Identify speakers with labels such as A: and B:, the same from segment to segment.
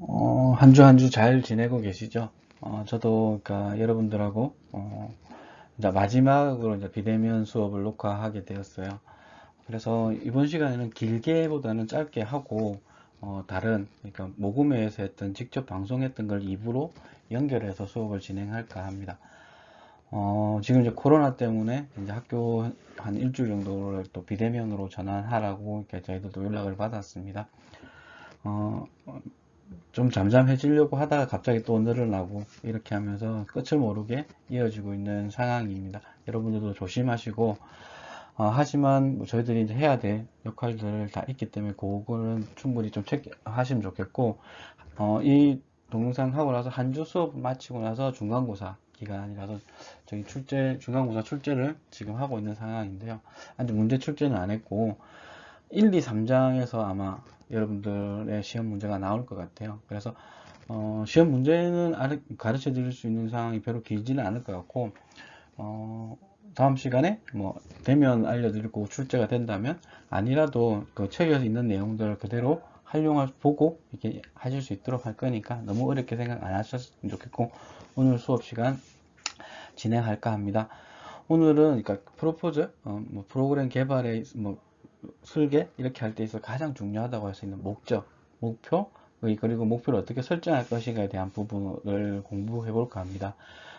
A: 한 주 한 주 잘 지내고 계시죠? 저도 그러니까 여러분들하고 이제 마지막으로 이제 비대면 수업을 녹화하게 되었어요. 그래서 이번 시간에는 길게보다는 짧게 하고 다른 그러니까 모금회에서 했던 직접 방송했던 걸 입으로 연결해서 수업을 진행할까 합니다. 지금 이제 코로나 때문에 이제 학교 한 일주일 정도를 또 비대면으로 전환하라고 이렇게 저희들도 연락을 받았습니다. 어, 좀 잠잠해지려고 하다가 갑자기 또 늘어나고 이렇게 하면서 끝을 모르게 이어지고 있는 상황입니다. 여러분들도 조심하시고 하지만 뭐 저희들이 이제 해야 될 역할들 다 있기 때문에 그거는 충분히 좀 체크하시면 좋겠고 이 동영상 하고 나서 한 주 수업 마치고 나서 중간고사 기간이라서 저희 중간고사 출제를 지금 하고 있는 상황인데요. 아직 문제 출제는 안 했고 1, 2, 3장에서 아마 여러분들의 시험 문제가 나올 것 같아요. 그래서 시험 문제는 가르쳐 드릴 수 있는 상황이 별로 길지는 않을 것 같고 다음 시간에 뭐 되면 알려드리고 출제가 된다면 아니라도 그 책에서 있는 내용들을 그대로 활용할 보고 이렇게 하실 수 있도록 할 거니까 너무 어렵게 생각 안 하셨으면 좋겠고 오늘 수업 시간 진행할까 합니다. 오늘은 그러니까 프로포즈, 뭐 프로그램 개발에 뭐 설계 이렇게 할 때 있어 가장 중요하다고 할 수 있는 목적, 목표, 그리고 목표를 어떻게 설정할 것인가에 대한 부분을 공부해 볼까 합니다.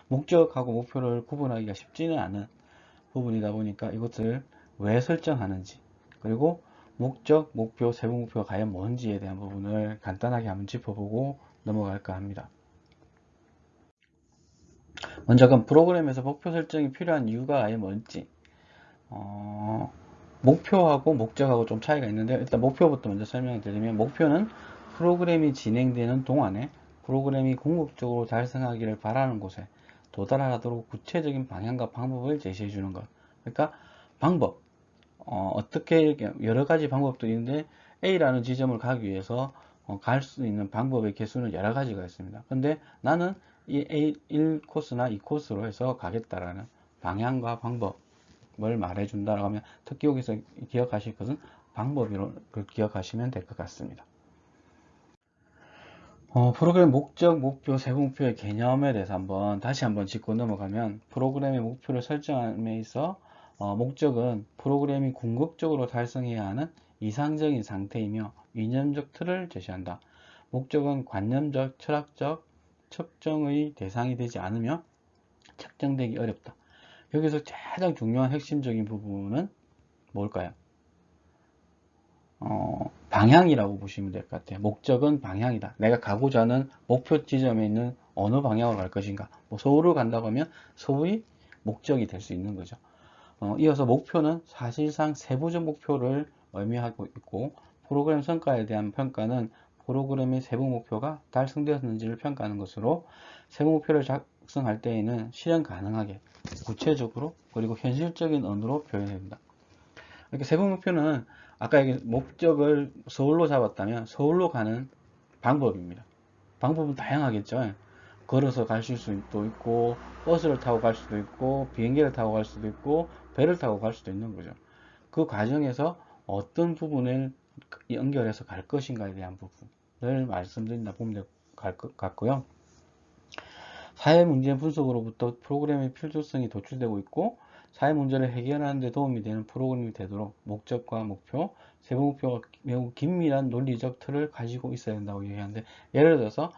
A: 목적하고 목표를 구분하기가 쉽지는 않은 부분이다 보니까 이것을 왜 설정하는지, 그리고 목적, 목표, 세부 목표가 과연 뭔지에 대한 부분을 간단하게 한번 짚어보고 넘어갈까 합니다. 먼저 그럼 프로그램에서 목표 설정이 필요한 이유가 아예 뭔지, 어, 목표하고 목적하고 좀 차이가 있는데 일단 목표부터 먼저 설명을 드리면 목표는 프로그램이 진행되는 동안에 프로그램이 궁극적으로 달성하기를 바라는 곳에 도달하도록 구체적인 방향과 방법을 제시해 주는 것. 그러니까 방법, 어떻게 여러 가지 방법도 있는데 A라는 지점을 가기 위해서 갈 수 있는 방법의 개수는 여러 가지가 있습니다. 근데 나는 이 A 1코스나 2코스로 해서 가겠다라는 방향과 방법을 말해준다라고 하면 특히 여기서 기억하실 것은 방법을 기억하시면 될 것 같습니다. 프로그램 목적, 목표, 세부 목표의 개념에 대해서 다시 한번 짚고 넘어가면 프로그램의 목표를 설정함에 있어 목적은 프로그램이 궁극적으로 달성해야 하는 이상적인 상태이며 이념적 틀을 제시한다. 목적은 관념적, 철학적 측정의 대상이 되지 않으며 측정되기 어렵다. 여기서 가장 중요한 핵심적인 부분은 뭘까요? 방향이라고 보시면 될 것 같아요. 목적은 방향이다. 내가 가고자 하는 목표 지점에 있는 어느 방향으로 갈 것인가. 뭐 서울을 간다고 하면 서울이 목적이 될 수 있는 거죠. 이어서 목표는 사실상 세부적 목표를 의미하고 있고 프로그램 성과에 대한 평가는 프로그램의 세부 목표가 달성되었는지를 평가하는 것으로 세부 목표를 작성할 때에는 실현 가능하게 구체적으로 그리고 현실적인 언어로 표현됩니다. 그러니까 세부 목표는 아까 얘기 목적을 서울로 잡았다면 서울로 가는 방법입니다. 방법은 다양하겠죠. 걸어서 가실 수도 있고 버스를 타고 갈 수도 있고 비행기를 타고 갈 수도 있고 배를 타고 갈 수도 있는 거죠. 그 과정에서 어떤 부분을 연결해서 갈 것인가에 대한 부분을 말씀드린다 보면 될 것 같고요. 사회 문제 분석으로부터 프로그램의 필요성이 도출되고 있고 사회 문제를 해결하는 데 도움이 되는 프로그램이 되도록 목적과 목표, 세부 목표가 매우 긴밀한 논리적 틀을 가지고 있어야 된다고 얘기하는데 예를 들어서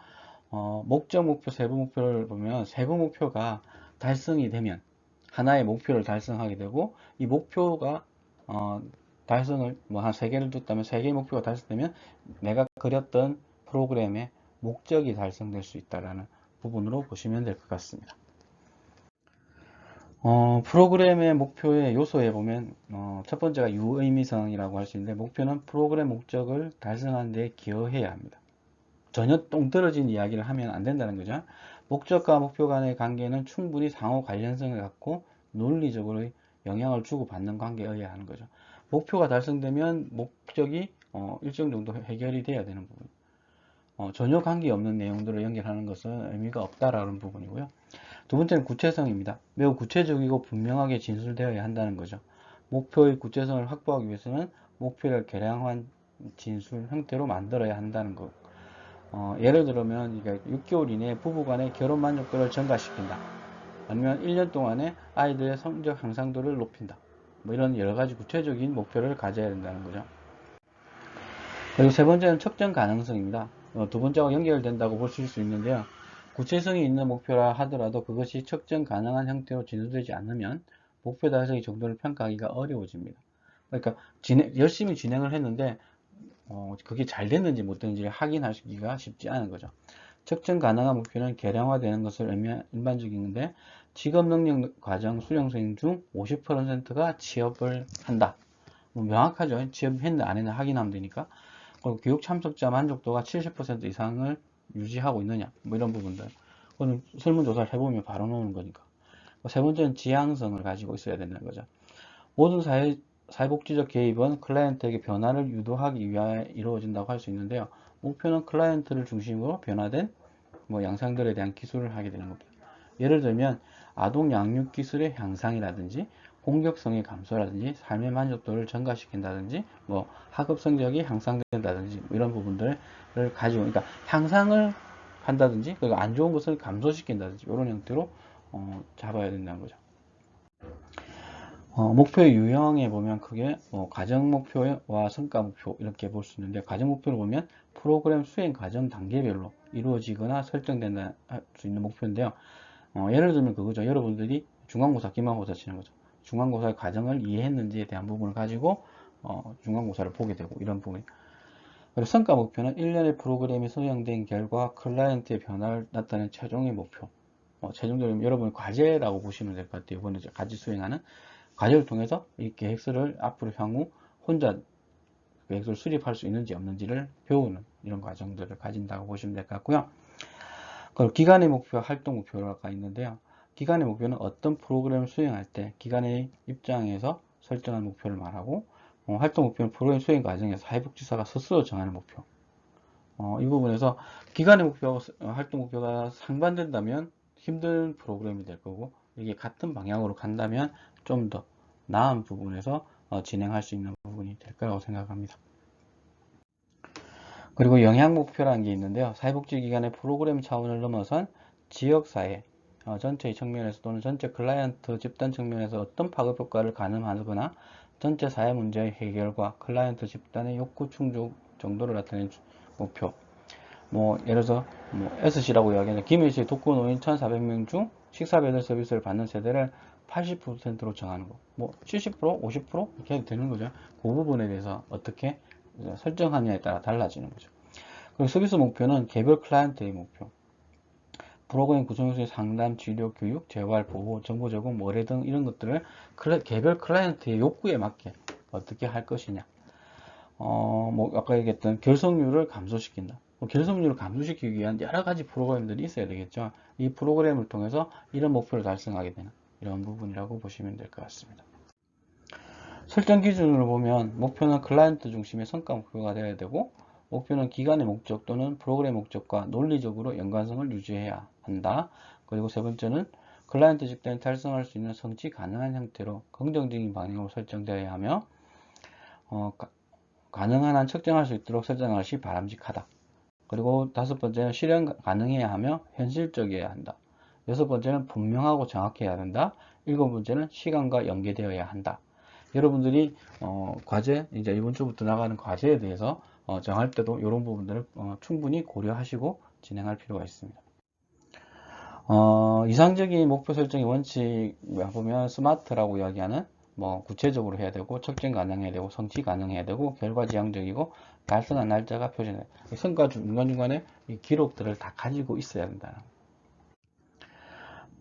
A: 목적 목표, 세부 목표를 보면 세부 목표가 달성이 되면 하나의 목표를 달성하게 되고 이 목표가 달성을 뭐 한 세 개를 뒀다면 세 개의 목표가 달성되면 내가 그렸던 프로그램의 목적이 달성될 수 있다라는 부분으로 보시면 될 것 같습니다. 프로그램의 목표의 요소에 보면 첫 번째가 유의미성이라고 할 수 있는데 목표는 프로그램 목적을 달성하는 데 기여해야 합니다. 전혀 똥떨어진 이야기를 하면 안 된다는 거죠. 목적과 목표 간의 관계는 충분히 상호 관련성을 갖고 논리적으로 영향을 주고받는 관계여야 하는 거죠. 목표가 달성되면 목적이 일정 정도 해결이 돼야 되는 부분. 전혀 관계없는 내용들을 연결하는 것은 의미가 없다라는 부분이고요. 두 번째는 구체성입니다. 매우 구체적이고 분명하게 진술되어야 한다는 거죠. 목표의 구체성을 확보하기 위해서는 목표를 개량한 진술 형태로 만들어야 한다는 것. 예를 들면 이게 6개월 이내에 부부간의 결혼 만족도를 증가시킨다. 아니면 1년 동안에 아이들의 성적 향상도를 높인다. 뭐 이런 여러 가지 구체적인 목표를 가져야 된다는 거죠. 그리고 세 번째는 측정 가능성입니다. 두 번째와 연결된다고 보실 수 있는데요. 구체성이 있는 목표라 하더라도 그것이 측정 가능한 형태로 진행되지 않으면 목표 달성의 정도를 평가하기가 어려워집니다. 그러니까 열심히 진행을 했는데 그게 잘 됐는지 못 됐는지를 확인하기가 쉽지 않은 거죠. 측정 가능한 목표는 계량화되는 것을 일반적인데 직업능력 과정 수료생 중 50%가 취업을 한다. 뭐 명확하죠. 취업했는지 안 했는지 확인하면 되니까. 그리고 교육 참석자 만족도가 70% 이상을 유지하고 있느냐. 뭐 이런 부분들. 그거는 설문조사를 해보면 바로 나오는 거니까. 세 번째는 지향성을 가지고 있어야 되는 거죠. 모든 사회복지적 개입은 클라이언트에게 변화를 유도하기 위하여 이루어진다고 할 수 있는데요. 목표는 클라이언트를 중심으로 변화된 양상들에 대한 기술을 하게 되는 겁니다. 예를 들면 아동 양육 기술의 향상이라든지 공격성의 감소라든지 삶의 만족도를 증가시킨다든지 학업 성적이 향상된다든지 이런 부분들을 가지고 그러니까 향상을 한다든지 그리고 안 좋은 것을 감소시킨다든지 이런 형태로 잡아야 된다는 거죠. 목표의 유형에 보면 크게 과정 목표와 성과 목표 이렇게 볼 수 있는데 과정 목표를 보면 프로그램 수행 과정 단계별로 이루어지거나 설정된다 할 수 있는 목표인데요. 예를 들면 그거죠. 여러분들이 중간고사, 기말고사 치는 거죠. 중간고사의 과정을 이해했는지에 대한 부분을 가지고 중간고사를 보게 되고 이런 부분. 그리고 성과 목표는 1년의 프로그램이 수행된 결과 클라이언트의 변화를 나타내는 최종의 목표. 최종적으로 여러분 과제라고 보시면 될 것 같아요. 이번에 과제 수행하는 과제를 통해서 이 계획서를 앞으로 향후 혼자 계획서를 수립할 수 있는지 없는지를 배우는 이런 과정들을 가진다고 보시면 될 것 같고요. 그리고 기간의 목표, 활동 목표가 있는데요. 기간의 목표는 어떤 프로그램을 수행할 때 기간의 입장에서 설정한 목표를 말하고 활동 목표는 프로그램 수행 과정에서 사회복지사가 스스로 정하는 목표. 이 부분에서 기간의 목표와 활동 목표가 상반된다면 힘든 프로그램이 될 거고 이게 같은 방향으로 간다면 좀 더 나은 부분에서 진행할 수 있는 부분이 될 거라고 생각합니다. 그리고 영향 목표라는 게 있는데요. 사회복지기관의 프로그램 차원을 넘어선 지역사회 전체의 측면에서 또는 전체 클라이언트 집단 측면에서 어떤 파급 효과를 가늠하거나 전체 사회 문제의 해결과 클라이언트 집단의 욕구 충족 정도를 나타내는 목표. 예를 들어서 SC라고 이야기하는 김해시 독거노인 1,400명 중 식사배달 서비스를 받는 세대를 80%로 정하는 거. 70%, 50% 이렇게 해도 되는 거죠. 그 부분에 대해서 어떻게 설정하느냐에 따라 달라지는 거죠. 그리고 서비스 목표는 개별 클라이언트의 목표. 프로그램 구성 요소의 상담, 치료, 교육, 재활, 보호, 정보 제공, 의뢰 등 이런 것들을 개별 클라이언트의 욕구에 맞게 어떻게 할 것이냐. 아까 얘기했던 결석률을 감소시킨다. 결석률을 감소시키기 위한 여러 가지 프로그램들이 있어야 되겠죠. 이 프로그램을 통해서 이런 목표를 달성하게 되는 이런 부분이라고 보시면 될 것 같습니다. 설정 기준으로 보면 목표는 클라이언트 중심의 성과 목표가 되어야 되고 목표는 기간의 목적 또는 프로그램 목적과 논리적으로 연관성을 유지해야 한다. 그리고 세 번째는 클라이언트 집단이 달성할 수 있는 성취 가능한 형태로 긍정적인 방향으로 설정되어야 하며 가능한 한 측정할 수 있도록 설정한 것이 바람직하다. 그리고 다섯 번째는 실현 가능해야 하며 현실적이어야 한다. 여섯 번째는 분명하고 정확해야 된다. 일곱 번째는 시간과 연계되어야 한다. 여러분들이 과제 이제 이번 주부터 나가는 과제에 대해서 정할 때도 이런 부분들을 충분히 고려하시고 진행할 필요가 있습니다. 이상적인 목표 설정의 원칙 보면 스마트라고 이야기하는 구체적으로 해야 되고 측정 가능해야 되고 성취 가능해야 되고 결과 지향적이고 달성한 날짜가 표시돼요. 성과 중간중간에 이 기록들을 다 가지고 있어야 된다.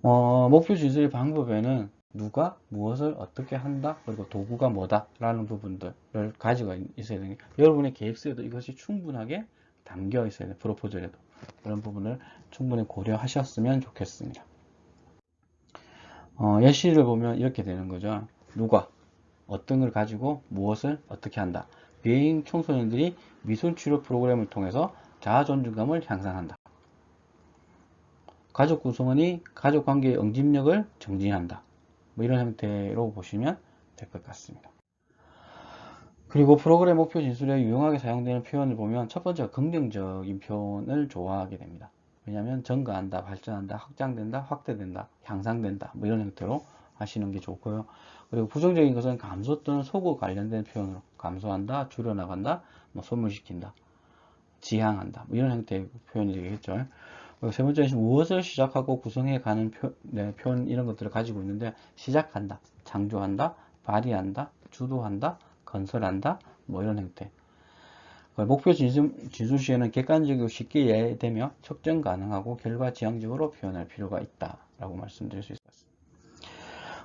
A: 목표 진술 방법에는 누가 무엇을 어떻게 한다 그리고 도구가 뭐다 라는 부분들을 가지고 있어야 되니까 여러분의 계획서에도 이것이 충분하게 담겨 있어야 돼요. 프로포절에도 그런 부분을 충분히 고려하셨으면 좋겠습니다. 예시를 보면 이렇게 되는 거죠. 누가 어떤 걸 가지고 무엇을 어떻게 한다. 비행 청소년들이 미술치료 프로그램을 통해서 자아존중감을 향상한다. 가족 구성원이 가족관계의 응집력을 정진한다. 이런 형태로 보시면 될 것 같습니다. 그리고 프로그램 목표 진술에 유용하게 사용되는 표현을 보면 첫 번째가 긍정적인 표현을 좋아하게 됩니다. 왜냐하면 증가한다, 발전한다, 확장된다, 확대된다, 향상된다 뭐 이런 형태로 하시는 게 좋고요. 그리고 부정적인 것은 감소 또는 소고 관련된 표현으로 감소한다, 줄여나간다, 뭐 소멸시킨다, 지향한다 뭐 이런 형태의 표현이 되겠죠. 그리고 세 번째는 무엇을 시작하고 구성해 가는 표현 이런 것들을 가지고 있는데 시작한다, 창조한다, 발휘한다, 주도한다, 건설한다 뭐 이런 형태. 목표 진술 시에는 객관적이고 쉽게 이해되며 측정 가능하고 결과 지향적으로 표현할 필요가 있다 라고 말씀드릴 수 있습니다.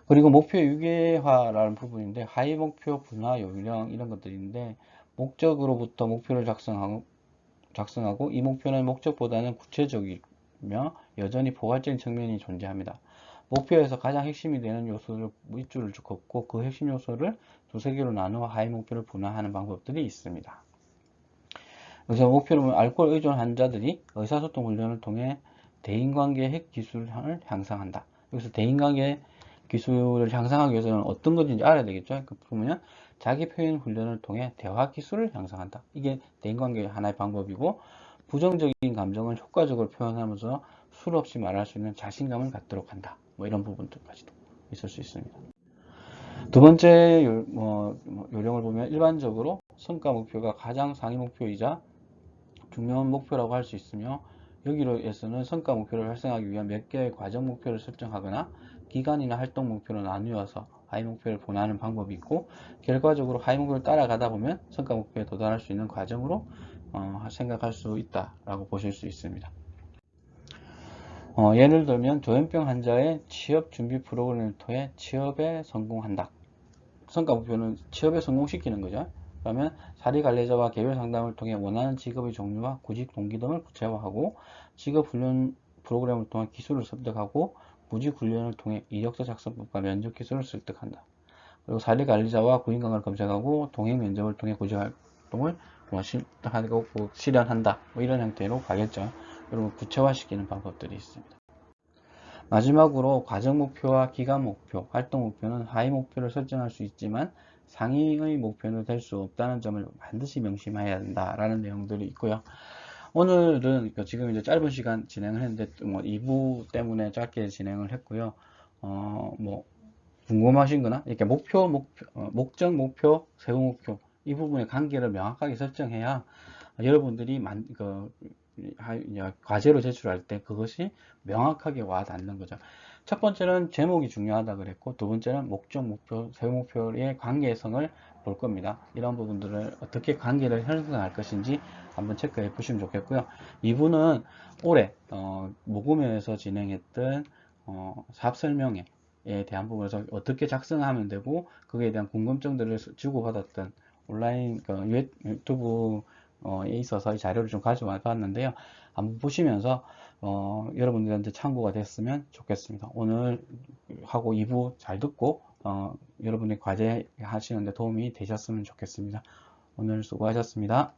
A: 그리고 목표 유계화라는 부분인데 하위 목표 분화 요령 이런 것들인데 목적으로부터 목표를 작성하고 이 목표는 목적보다는 구체적이며 여전히 포괄적인 측면이 존재합니다. 목표에서 가장 핵심이 되는 요소를 밑줄을 긋고 그 핵심 요소를 두세 개로 나누어 하위 목표를 분화하는 방법들이 있습니다. 그래서 목표는 알코올 의존 환자들이 의사소통 훈련을 통해 대인관계 핵 기술을 향상한다. 여기서 대인관계 기술을 향상하기 위해서는 어떤 것인지 알아야 되겠죠. 그러면 자기 표현 훈련을 통해 대화 기술을 향상한다. 이게 대인관계의 하나의 방법이고 부정적인 감정을 효과적으로 표현하면서 술 없이 말할 수 있는 자신감을 갖도록 한다. 뭐 이런 부분들까지도 있을 수 있습니다. 두 번째 요령을 보면 일반적으로 성과 목표가 가장 상위 목표이자 중요한 목표라고 할 수 있으며 여기로에서는 성과 목표를 달성하기 위한 몇 개의 과정 목표를 설정하거나 기간이나 활동 목표로 나누어서 하위 목표를 분화하는 방법이 있고 결과적으로 하위 목표를 따라가다 보면 성과 목표에 도달할 수 있는 과정으로 생각할 수 있다라고 보실 수 있습니다. 예를 들면 조현병 환자의 취업 준비 프로그램을 통해 취업에 성공한다. 성과 목표는 취업에 성공시키는 거죠. 그러면 사리 관리자와 개별 상담을 통해 원하는 직업의 종류와 구직 동기 등을 구체화하고 직업 훈련 프로그램을 통해 기술을 습득하고 무직 훈련을 통해 이력서 작성법과 면접 기술을 습득한다. 그리고 사리 관리자와 구인강을 검색하고 동행 면접을 통해 구직 활동을 습득하고 실현한다. 뭐 이런 형태로 가겠죠. 그리고 구체화시키는 방법들이 있습니다. 마지막으로 과정 목표와 기간 목표, 활동 목표는 하위 목표를 설정할 수 있지만 상위의 목표는 될 수 없다는 점을 반드시 명심해야 된다라는 내용들이 있고요. 오늘은 지금 이제 짧은 시간 진행을 했는데 뭐 2부 때문에 짧게 진행을 했고요. 뭐 궁금하신 거나 이렇게 목적 목표, 세부 목표 이 부분의 관계를 명확하게 설정해야 여러분들이 과제로 제출할 때 그것이 명확하게 와 닿는 거죠. 첫 번째는 제목이 중요하다 그랬고 두 번째는 목적 목표, 세부 목표의 관계성을 볼 겁니다. 이런 부분들을 어떻게 관계를 형성할 것인지 한번 체크해 보시면 좋겠고요. 2부는 올해 모금회에서 진행했던 사업 설명회 에 대한 부분에서 어떻게 작성하면 되고 그에 대한 궁금증들을 주고받았던 온라인 유튜브에 있어서 이 자료를 좀 가져와 봤는데요. 한번 보시면서 여러분들한테 참고가 됐으면 좋겠습니다. 오늘 하고 2부 잘 듣고 여러분의 과제 하시는데 도움이 되셨으면 좋겠습니다. 오늘 수고하셨습니다.